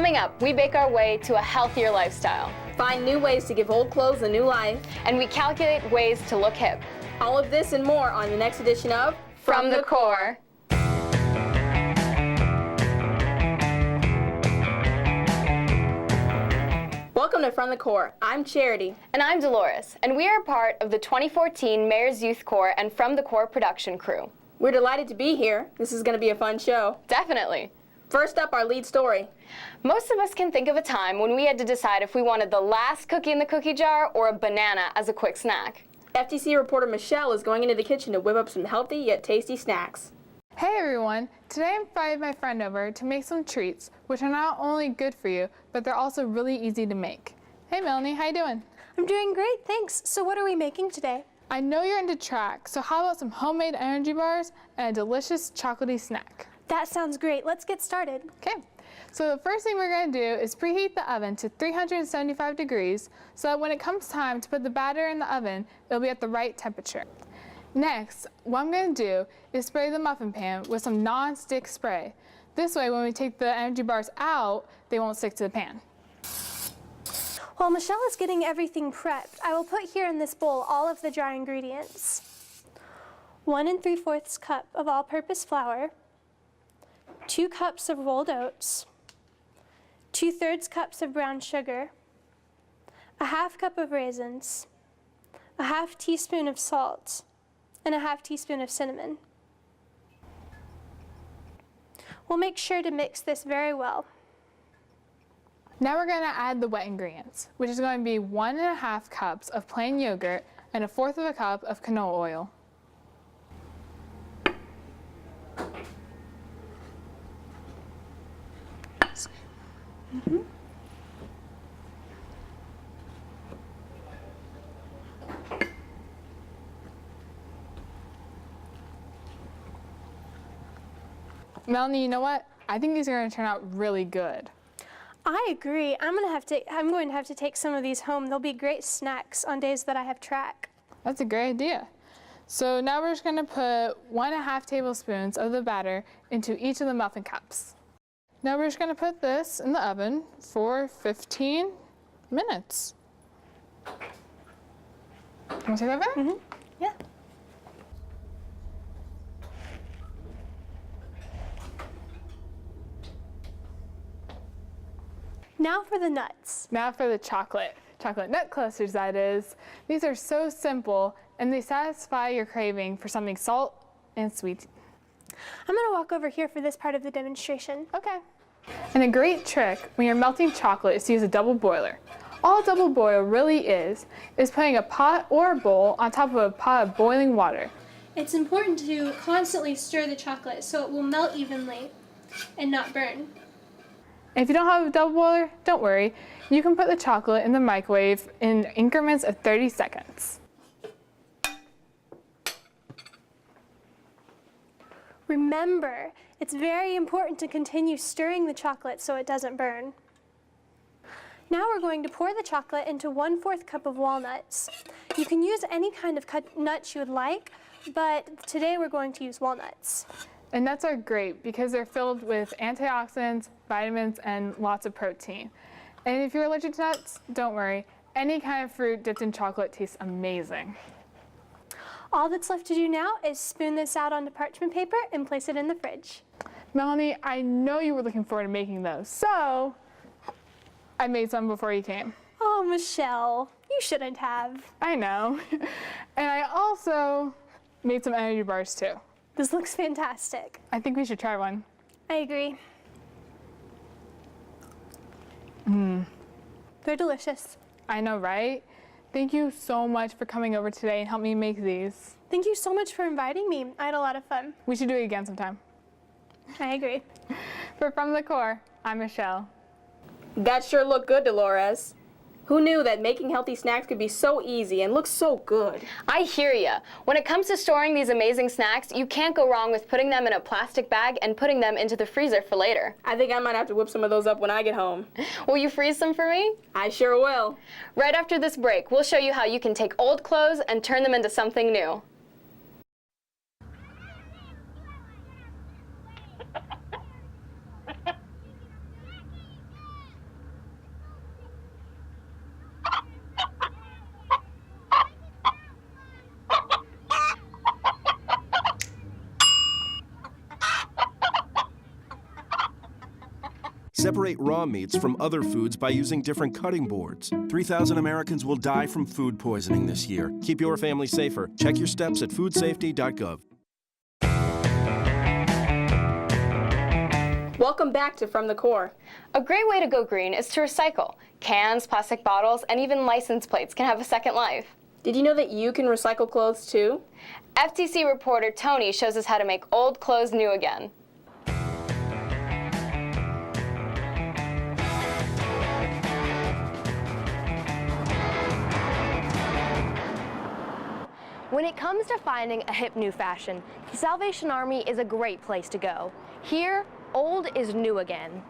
Coming up, we bake our way to a healthier lifestyle. Find new ways to give old clothes a new life. And we calculate ways to look hip. All of this and more on the next edition of From the Core. Welcome to From the Core. I'm Charity. And I'm Dolores, and we are part of the 2014 Mayor's Youth Corps and From the Core production crew. We're delighted to be here. This is going to be a fun show. Definitely. First up, our lead story. Most of us can think of a time when we had to decide if we wanted the last cookie in the cookie jar or a banana as a quick snack. FTC reporter Michelle is going into the kitchen to whip up some healthy yet tasty snacks. Hey everyone! Today I invited my friend over to make some treats, which are not only good for you, but they're also really easy to make. Hey Melanie, how you doing? I'm doing great, thanks. So what are we making today? I know you're into track, so how about some homemade energy bars and a delicious chocolatey snack? That sounds great. Let's get started. Okay, so the first thing we're going to do is preheat the oven to 375 degrees so that when it comes time to put the batter in the oven, it'll be at the right temperature. Next, what I'm going to do is spray the muffin pan with some non-stick spray. This way, when we take the energy bars out, they won't stick to the pan. While Michelle is getting everything prepped, I will put here in this bowl all of the dry ingredients. 1 3/4 cup of all-purpose flour, 2 cups of rolled oats, 2/3 cups of brown sugar, a 1/2 cup of raisins, a 1/2 teaspoon of salt, and a 1/2 teaspoon of cinnamon. We'll make sure to mix this very well. Now we're going to add the wet ingredients, which is going to be 1 1/2 cups of plain yogurt and 1/4 cup of canola oil. Melanie, you know what? I think these are going to turn out really good. I agree. I'm going to have to take some of these home. They'll be great snacks on days that I have track. That's a great idea. So now we're just going to put 1 1/2 tablespoons of the batter into each of the muffin cups. Now we're just going to put this in the oven for 15 minutes. You want to take that back? Mm-hmm. Yeah. Now for the nuts. Now for the chocolate nut clusters, that is. These are so simple and they satisfy your craving for something salt and sweet. I'm going to walk over here for this part of the demonstration. Okay. And a great trick when you're melting chocolate is to use a double boiler. All double boil really is putting a pot or a bowl on top of a pot of boiling water. It's important to constantly stir the chocolate so it will melt evenly and not burn. And if you don't have a double boiler, don't worry. You can put the chocolate in the microwave in increments of 30 seconds. Remember, it's very important to continue stirring the chocolate so it doesn't burn. Now we're going to pour the chocolate into 1/4 cup of walnuts. You can use any kind of nuts you would like, but today we're going to use walnuts. And nuts are great because they're filled with antioxidants, vitamins, and lots of protein. And if you're allergic to nuts, don't worry. Any kind of fruit dipped in chocolate tastes amazing. All that's left to do now is spoon this out onto parchment paper and place it in the fridge. Melanie, I know you were looking forward to making those, so I made some before you came. Oh, Michelle, you shouldn't have. I know. And I also made some energy bars too. This looks fantastic. I think we should try one. I agree. They're delicious. I know, right? Thank you so much for coming over today and helping me make these. Thank you so much for inviting me. I had a lot of fun. We should do it again sometime. I agree. For From the Core, I'm Michelle. That sure looked good, Dolores. Who knew that making healthy snacks could be so easy and look so good? I hear ya. When it comes to storing these amazing snacks, you can't go wrong with putting them in a plastic bag and putting them into the freezer for later. I think I might have to whip some of those up when I get home. Will you freeze some for me? I sure will. Right after this break, we'll show you how you can take old clothes and turn them into something new. Separate raw meats from other foods by using different cutting boards. 3,000 Americans will die from food poisoning this year. Keep your family safer. Check your steps at foodsafety.gov. Welcome back to From the Core. A great way to go green is to recycle. Cans, plastic bottles, and even license plates can have a second life. Did you know that you can recycle clothes too? FTC reporter Toni shows us how to make old clothes new again. When it comes to finding a hip new fashion, the Salvation Army is a great place to go. Here, old is new again.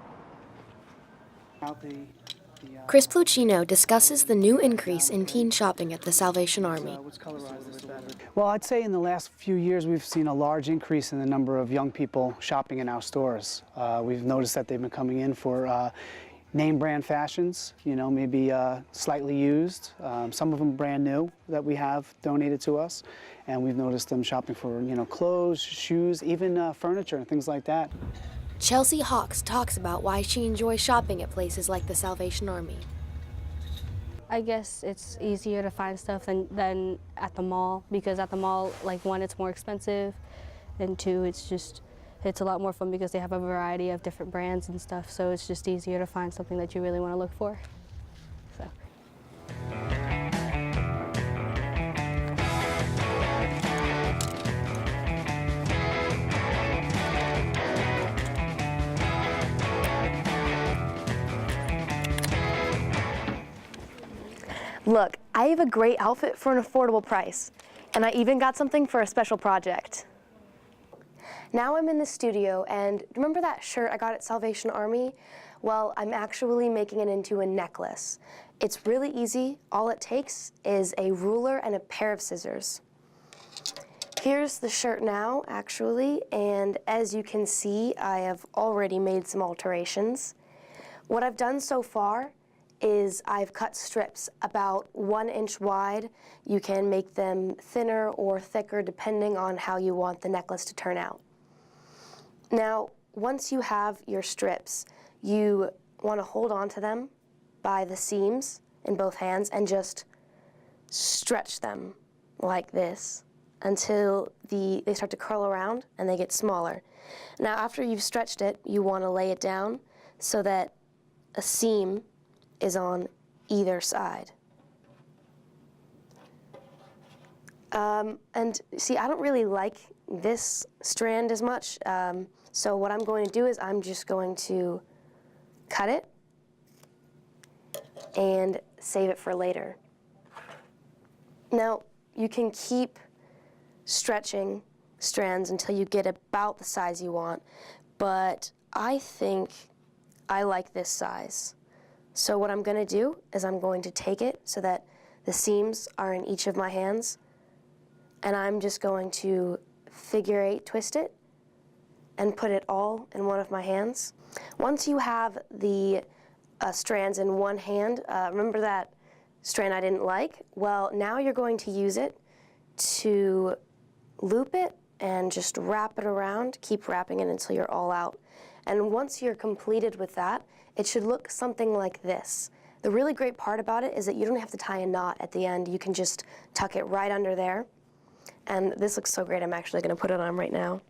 Chris Pluchino discusses the new increase in teen shopping at the Salvation Army. Well, I'd say in the last few years we've seen a large increase in the number of young people shopping in our stores. We've noticed that they've been coming in for name brand fashions, you know, maybe slightly used. Some of them brand new that we have donated to us. And we've noticed them shopping for, you know, clothes, shoes, even furniture and things like that. Chelsea Hawks talks about why she enjoys shopping at places like the Salvation Army. I guess it's easier to find stuff than at the mall, because at the mall, like, one, it's more expensive, and two, it's a lot more fun because they have a variety of different brands and stuff, so it's just easier to find something that you really want to look for. So. Look, I have a great outfit for an affordable price, and I even got something for a special project. Now I'm in the studio, and remember that shirt I got at Salvation Army? Well, I'm actually making it into a necklace. It's really easy. All it takes is a ruler and a pair of scissors. Here's the shirt now, actually, and as you can see, I have already made some alterations. What I've done so far is I've cut strips about 1 inch wide. You can make them thinner or thicker depending on how you want the necklace to turn out. Now, once you have your strips, you want to hold on to them by the seams in both hands and just stretch them like this until they start to curl around and they get smaller. Now, after you've stretched it, you want to lay it down so that a seam is on either side. And see, I don't really like this strand as much, so what I'm going to do is I'm just going to cut it and save it for later. Now, you can keep stretching strands until you get about the size you want, but I think I like this size. So what I'm going to do is I'm going to take it so that the seams are in each of my hands, and I'm just going to figure 8 twist it and put it all in one of my hands. Once you have the strands in one hand, remember that strand I didn't like? Well, now you're going to use it to loop it and just wrap it around. Keep wrapping it until you're all out. And once you're completed with that, it should look something like this. The really great part about it is that you don't have to tie a knot at the end. You can just tuck it right under there. And this looks so great, I'm actually going to put it on right now.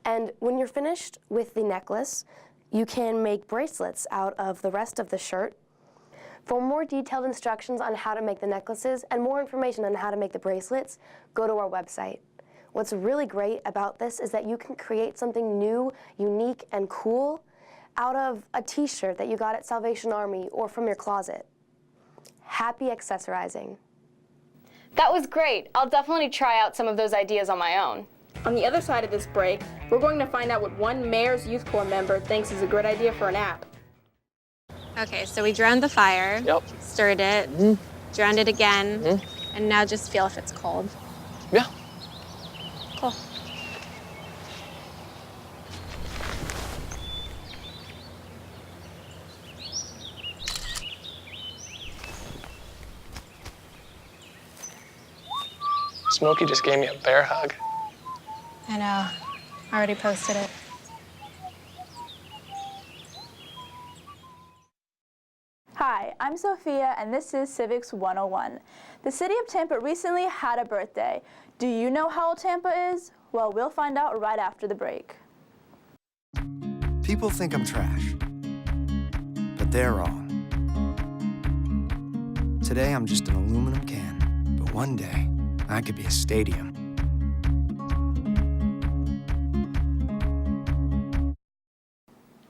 And when you're finished with the necklace, you can make bracelets out of the rest of the shirt. For more detailed instructions on how to make the necklaces and more information on how to make the bracelets, go to our website. What's really great about this is that you can create something new, unique, and cool out of a t-shirt that you got at Salvation Army or from your closet. Happy accessorizing. That was great. I'll definitely try out some of those ideas on my own. On the other side of this break, we're going to find out what one Mayor's Youth Corps member thinks is a good idea for an app. Okay, so we drowned the fire, stirred it, drowned it again, and now just feel if it's cold. Yeah. Cool. Smokey just gave me a bear hug. I know. I already posted it. Hi, I'm Sophia, and this is Civics 101. The city of Tampa recently had a birthday. Do you know how old Tampa is? Well, we'll find out right after the break. People think I'm trash, but they're wrong. Today, I'm just an aluminum can, but one day, I could be a stadium.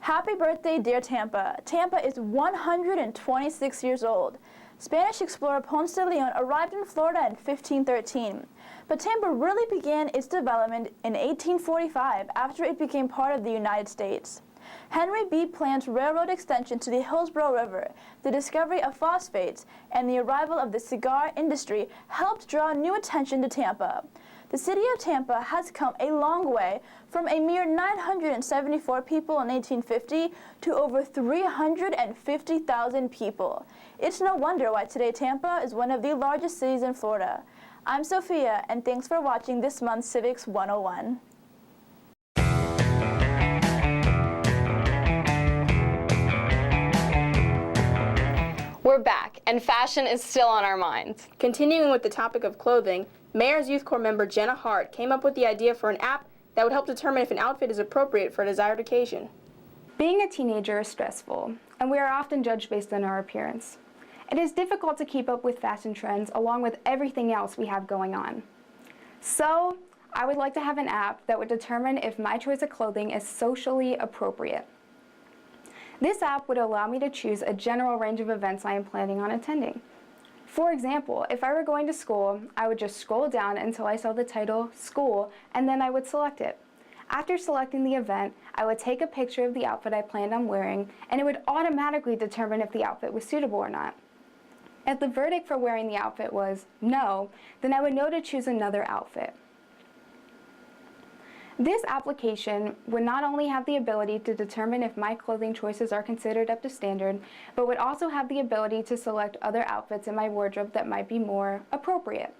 Happy birthday, dear Tampa. Tampa is 126 years old. Spanish explorer Ponce de Leon arrived in Florida in 1513. But Tampa really began its development in 1845 after it became part of the United States. Henry B. planned railroad extension to the Hillsborough River, the discovery of phosphates, and the arrival of the cigar industry helped draw new attention to Tampa. The city of Tampa has come a long way from a mere 974 people in 1850 to over 350,000 people. It's no wonder why today Tampa is one of the largest cities in Florida. I'm Sophia, and thanks for watching this month's Civics 101. We're back, and fashion is still on our minds. Continuing with the topic of clothing, Mayor's Youth Corps member Jenna Hart came up with the idea for an app that would help determine if an outfit is appropriate for a desired occasion. Being a teenager is stressful, and we are often judged based on our appearance. It is difficult to keep up with fashion trends along with everything else we have going on. So, I would like to have an app that would determine if my choice of clothing is socially appropriate. This app would allow me to choose a general range of events I am planning on attending. For example, if I were going to school, I would just scroll down until I saw the title, School, and then I would select it. After selecting the event, I would take a picture of the outfit I planned on wearing, and it would automatically determine if the outfit was suitable or not. If the verdict for wearing the outfit was no, then I would know to choose another outfit. This application would not only have the ability to determine if my clothing choices are considered up to standard, but would also have the ability to select other outfits in my wardrobe that might be more appropriate.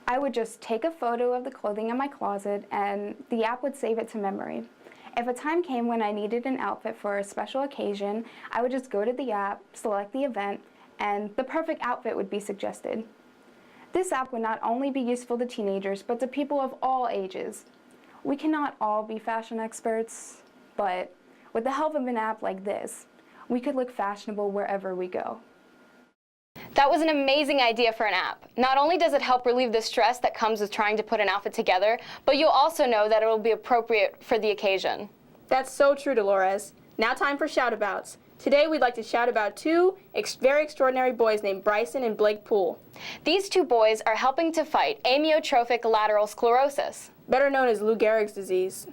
I would just take a photo of the clothing in my closet and the app would save it to memory. If a time came when I needed an outfit for a special occasion, I would just go to the app, select the event, and the perfect outfit would be suggested. This app would not only be useful to teenagers, but to people of all ages. We cannot all be fashion experts, but with the help of an app like this, we could look fashionable wherever we go. That was an amazing idea for an app. Not only does it help relieve the stress that comes with trying to put an outfit together, but you'll also know that it will be appropriate for the occasion. That's so true, Dolores. Now time for shout-abouts. Today we'd like to shout about two very extraordinary boys named Bryson and Blake Poole. These two boys are helping to fight amyotrophic lateral sclerosis, better known as Lou Gehrig's disease.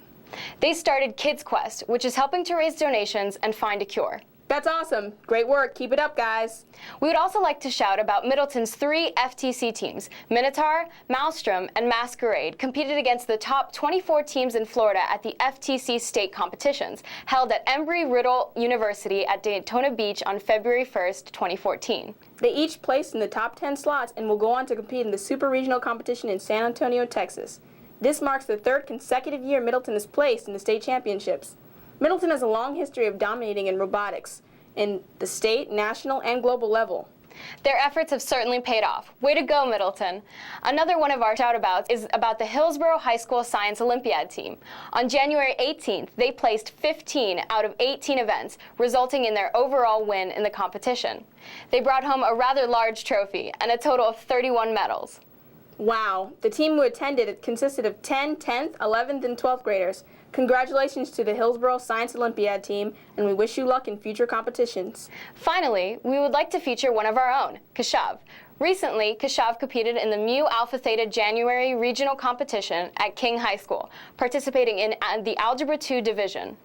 They started Kids Quest, which is helping to raise donations and find a cure. That's awesome. Great work. Keep it up, guys. We would also like to shout about Middleton's 3 FTC teams. Minotaur, Maelstrom, and Masquerade competed against the top 24 teams in Florida at the FTC state competitions, held at Embry-Riddle University at Daytona Beach on February 1st, 2014. They each placed in the top 10 slots and will go on to compete in the Super Regional competition in San Antonio, Texas. This marks the 3rd consecutive year Middleton has placed in the state championships. Middleton has a long history of dominating in robotics in the state, national, and global level. Their efforts have certainly paid off. Way to go, Middleton. Another one of our shout-abouts is about the Hillsborough High School Science Olympiad team. On January 18th, they placed 15 out of 18 events, resulting in their overall win in the competition. They brought home a rather large trophy and a total of 31 medals. Wow. The team who attended consisted of 10th, 10th, 11th, and 12th graders. Congratulations to the Hillsborough Science Olympiad team, and we wish you luck in future competitions. Finally, we would like to feature one of our own, Keshav. Recently, Keshav competed in the Mu Alpha Theta January regional competition at King High School, participating in the Algebra 2 division.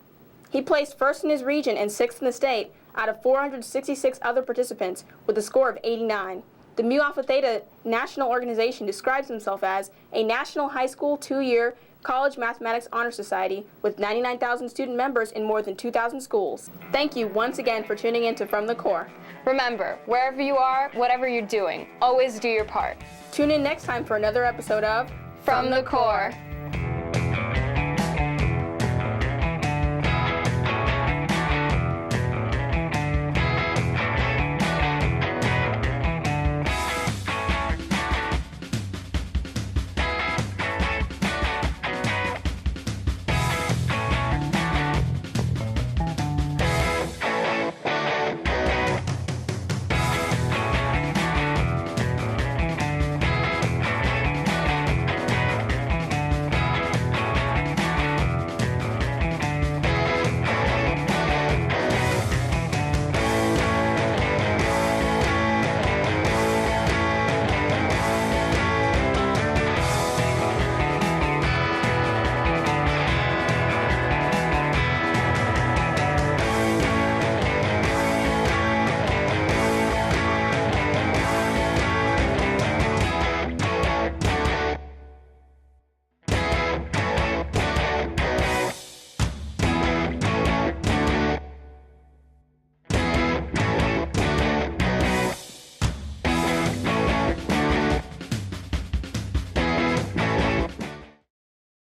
He placed 1st in his region and 6th in the state out of 466 other participants with a score of 89. The Mu Alpha Theta National Organization describes himself as a national high school 2-year college mathematics honor society with 99,000 student members in more than 2,000 schools. Thank you once again for tuning in to From the Core. Remember, wherever you are, whatever you're doing, always do your part. Tune in next time for another episode of From the Core.